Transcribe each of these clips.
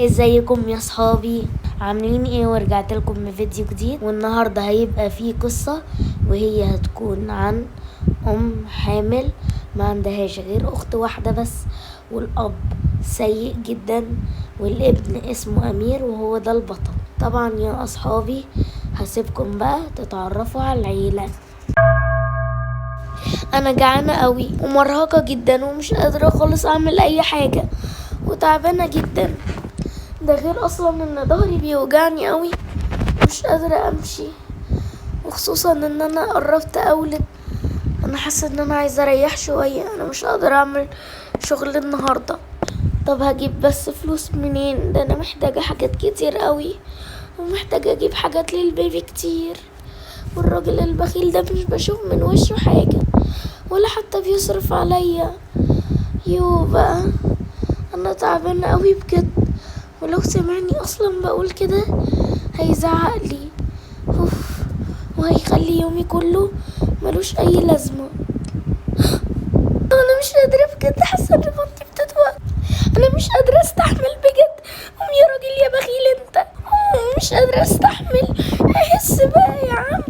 ازيكم يا صحابي؟ عاملين ايه؟ ورجعت لكم بفيديو جديد، والنهارده هيبقى فيه قصة، وهي هتكون عن حامل ما عندهاش غير اخت واحدة بس، والاب سيء جدا، والابن اسمه امير وهو ده البطل. طبعا يا اصحابي هسيبكم بقى تتعرفوا على العيلة. انا جعانة قوي ومرهقة جدا ومش قادرة خالص اعمل اي حاجة وتعبانة جدا، ده غير اصلا ان ظهري بيوجعني قوي مش قادرة امشي، وخصوصا ان انا قربت اولد. انا حاسة ان انا عايزة اريح شوية، انا مش قادرة اعمل شغل النهاردة. طب هجيب بس فلوس منين؟ ده انا محتاجة حاجات كتير قوي، ومحتاجة اجيب حاجات للبيبي كتير، والراجل البخيل ده مش بشوف من وشه حاجة ولا حتى بيصرف عليا. يو بقى انا تعبانة قوي بجد، ولو سمعني اصلا بقول كده هيزعق لي وهيخلي يومي كله ملوش اي لازمه. انا مش قادره بجد، حاسه ان بطني بتتوقف، انا مش قادره استحمل بجد. قوم يا راجل يا بخيل انت، مش قادره استحمل. احس بقى يا عم،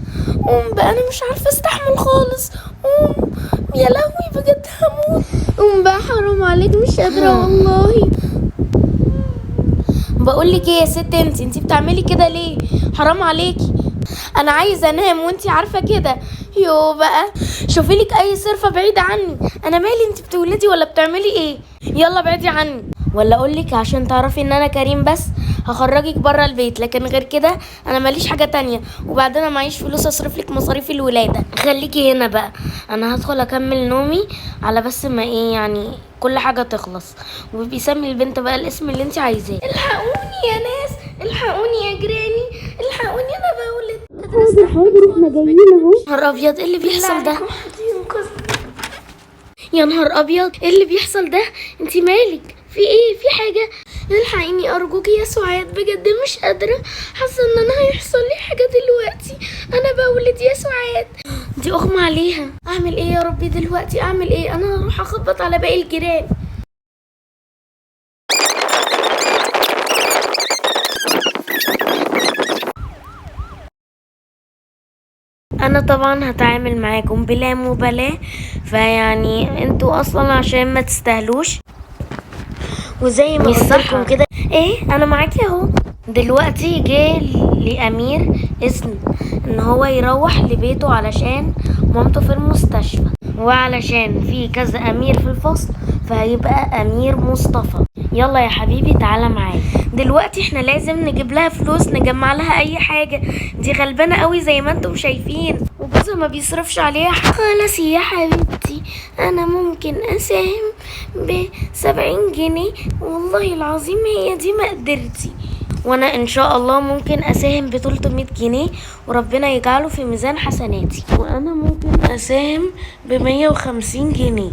قوم بقى، انا مش عارفه استحمل خالص. قوم يا لهوي بجد هموت. قوم بقى حرام عليك، مش قادره والله. بقولك ايه يا ست، انت بتعملي كده ليه؟ حرام عليكي، انا عايزه انام وانت عارفه كده. يو بقى شوفي لك اي صرفه بعيده عني، انا مالي، انت بتولدي ولا بتعملي ايه؟ يلا بعدي عني. ولا اقولك عشان تعرفي ان انا كريم بس هخرجك بره البيت، لكن غير كده انا ماليش حاجه تانية، وبعدين انا معيش فلوس اصرف لك مصاريف الولاده. خليكي هنا بقى، انا هدخل اكمل نومي على بس ما ايه يعني كل حاجه تخلص، وبيسمي البنت بقى الاسم اللي انت عايزاه. الحقوني يا ناس، الحقوني يا جيراني، الحقوني انا بولد. حاضر احنا جايين اهو. نهار ابيض، ايه اللي بيحصل ده؟ يا نهار ابيض، ايه اللي بيحصل ده؟ انتي مالك؟ في ايه؟ في حاجه؟ الحقيني ارجوكي يا سعاد، بجد مش قادره، حاسه ان انا هيحصل لي حاجه دلوقتي، انا بولد يا سعاد. دي اغمى عليها، اعمل ايه يا ربي دلوقتي؟ اعمل ايه؟ انا هروح اخبط على باقي الجيران. انا طبعا هتعامل معاكم بلا مبالاة، فيعني انتوا اصلا عشان ما تستاهلوش، وزي ما قلت لكم كده. ايه، انا معاكي اهو. دلوقتي جه لامير اذن ان هو يروح لبيته علشان مامته في المستشفى، وعلشان في كذا امير في الفصل فهيبقى امير مصطفى. يلا يا حبيبي تعالى معايا. دلوقتي احنا لازم نجيب لها فلوس، نجمع لها اي حاجه، دي غلبانه قوي زي ما انتم شايفين، وجوزها ما بيصرفش عليها. خلاص يا حبيبتي، انا ممكن اساهم ب70 جنيه، والله العظيم هي دي مقدرتي، وانا ان شاء الله ممكن اساهم ب300 جنيه وربنا يجعله في ميزان حسناتي، وانا ممكن اساهم ب150 جنيه،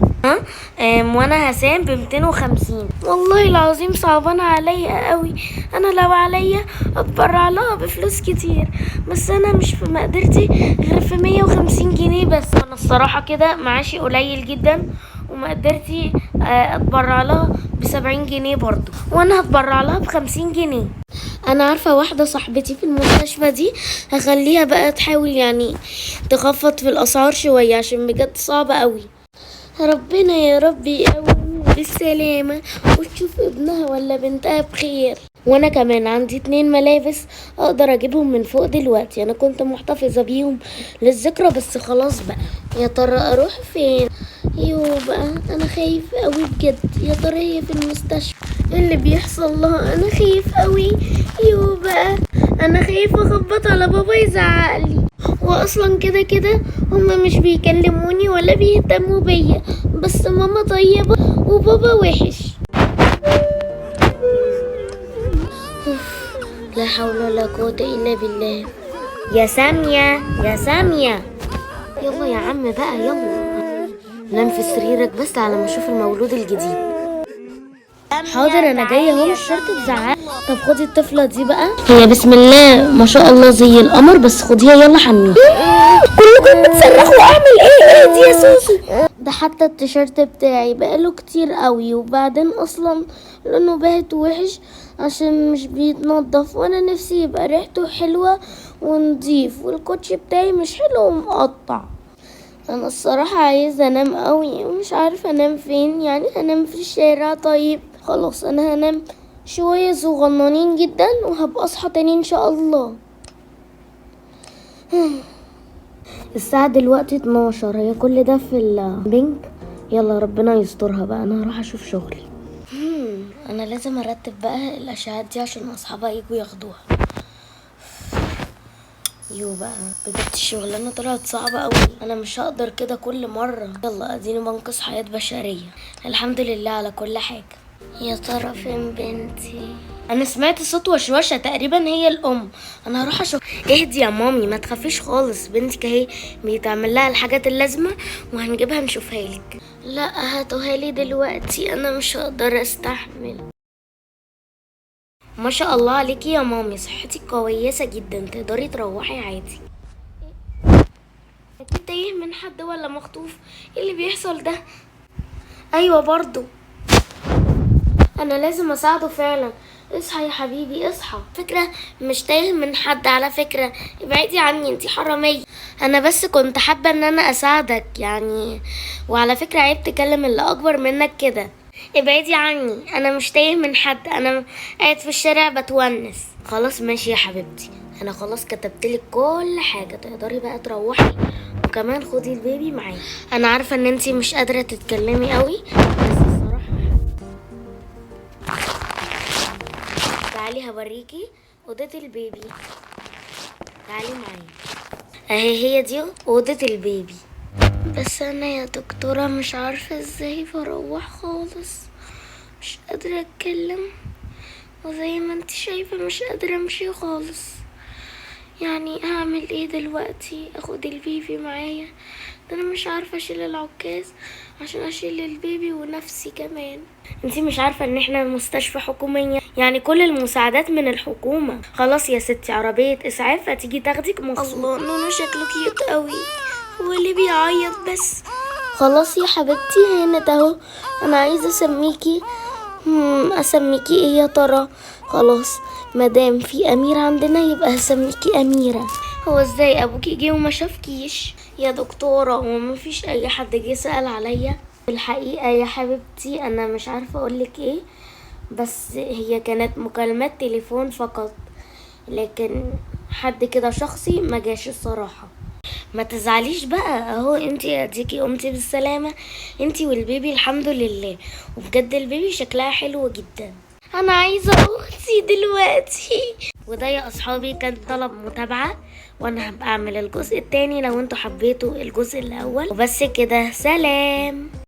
وانا هساهم ب250. والله العظيم صعبان عليا قوي، انا لو عليا اتبرع لها بفلوس كتير، بس انا مش في مقدرتي غير في 150 جنيه بس، وانا الصراحة كده معاشي قليل جدا، ومقدرتي اتبرع لها ب70 جنيه برضو، وانا هتبرع لها ب50 جنيه. انا عارفة واحدة صاحبتي في المستشفى دي، هخليها بقى تحاول يعني تخفض في الاسعار شوية، عشان بجد صعبة قوي. ربنا يا رب يقومها بالسلامة وتشوف ابنها ولا بنتها بخير. وانا كمان عندي 2 ملابس اقدر اجيبهم من فوق دلوقتي، انا كنت محتفظة بيهم للذكرى بس خلاص بقى. يا ترى اروح فين؟ يو بقى انا خايف قوي بجد، يا ترى هي في المستشفى ايه اللي بيحصل لها؟ انا خايف قوي. يو بقى انا خايفة اخبط على بابا يزعقلي، واصلا كده كده هما مش بيكلموني ولا بيهتموا بيا، بس ماما طيبة وبابا وحش. لا حول ولا قوة الا بالله. يا سامية، يا سامية، يلا يا عم بقى، يلا نام في سريرك بس على ما اشوف المولود الجديد. حاضر انا جايه اهو، مش شرط تزعق. طب خدي الطفله دي بقى، هي بسم الله ما شاء الله زي القمر، بس خديها يلا حميها. كلكم بتصرخوا، اعمل ايه دي يا سوسو؟ ده حتى التيشيرت بتاعي بقاله كتير قوي، وبعدين اصلا لونه باهت وحش، عشان مش بيتنضف، وانا نفسي يبقى ريحته حلوة ونضيف، والكوتشي بتاعي مش حلو ومقطع. انا الصراحة عايزة انام قوي ومش عارفة انام فين، يعني انام في الشارع؟ طيب خلاص انا هنام شوية صغننين جدا وهبقى اصحى تاني ان شاء الله. الساعة دلوقتي 12، هي كل ده في البنك؟ يلا ربنا يسترها بقى، انا هروح اشوف شغلي. انا لازم ارتب بقى الاشعاعات دي عشان اصحابها يجوا ياخدوها. بقى بجد الشغلانة طلعت صعبة قوي، انا مش هقدر كده كل مرة. يلا اديني بنقذ حياة بشرية، الحمد لله على كل حاجة. يا ترى فين بنتي؟ انا سمعت صوت وشوشة، تقريبا هي الام. انا هروح اشوف. اهدي يا مامي، ما تخافيش خالص، بنتك اهي بيتعمل لها الحاجات اللازمة وهنجيبها نشوفها لك. لا هاتوها لي دلوقتي، انا مش هقدر استحمل. ما شاء الله عليكي يا مامي، صحتك كويسة جدا، تقدري تروحي عادي. اكيد تايه من حد ولا مخطوف؟ ايه اللي بيحصل ده؟ ايوه برضو، انا لازم اساعده فعلا. اصحى يا حبيبي اصحى. فكرة مش تايه من حد على فكرة، ابعدي عني انتي حرامية. انا بس كنت حابة ان انا اساعدك يعني، وعلى فكرة عيب تكلم اللي اكبر منك كده. ابعدي عني، انا مش تايه من حد، انا قاعد في الشارع بتونس. خلاص ماشي يا حبيبتي، انا خلاص كتبتلك كل حاجة، تقدري بقى تروحي، وكمان خدي البيبي معاكي. انا عارفة ان انتي مش قادرة تتكلمي قوي، بس الصراحة تعالي هوريكي اوضة البيبي، تعالي معايا. اهي هي دي اوضة البيبي. بس انا يا دكتورة مش عارفة ازاي بروح خالص، مش قادرة اتكلم، وزي ما انت شايفة مش قادرة امشي خالص. يعني هعمل ايه دلوقتي؟ اخد البيبي معايا؟ ده انا مش عارفة اشيل العكاز عشان اشيل البيبي ونفسي كمان. انتي مش عارفة ان احنا مستشفى حكومية، يعني كل المساعدات من الحكومة. خلاص يا ستي، عربية اسعاف هتيجي تاخدك مخصوص. الله، نونو شكله كيوت قوي، هو اللي بيعيط بس. خلاص يا حبيبتي هنا اهو، انا عايزة اسميكي. اسميكي ايه يا ترى؟ خلاص مادام في اميرة عندنا يبقى هسميكي اميرة. هو ازاي ابوكي جه وما شافكيش يا دكتورة؟ هو مفيش اي حد جه سأل عليا؟ الحقيقة يا حبيبتي انا مش عارفة اقولك ايه، بس هي كانت مكالمات تليفون فقط، لكن حد كده شخصي ما جاش الصراحة. ما تزعليش بقى، اهو انتي اديكي قمتي بالسلامة، انتي والبيبي الحمد لله، وبجد البيبي شكلها حلو جدا. انا عايزة اختي دلوقتي. وده يا اصحابي كان طلب متابعة، وانا هبقى اعمل الجزء التاني لو انتوا حبيتوا الجزء الاول. وبس كده، سلام.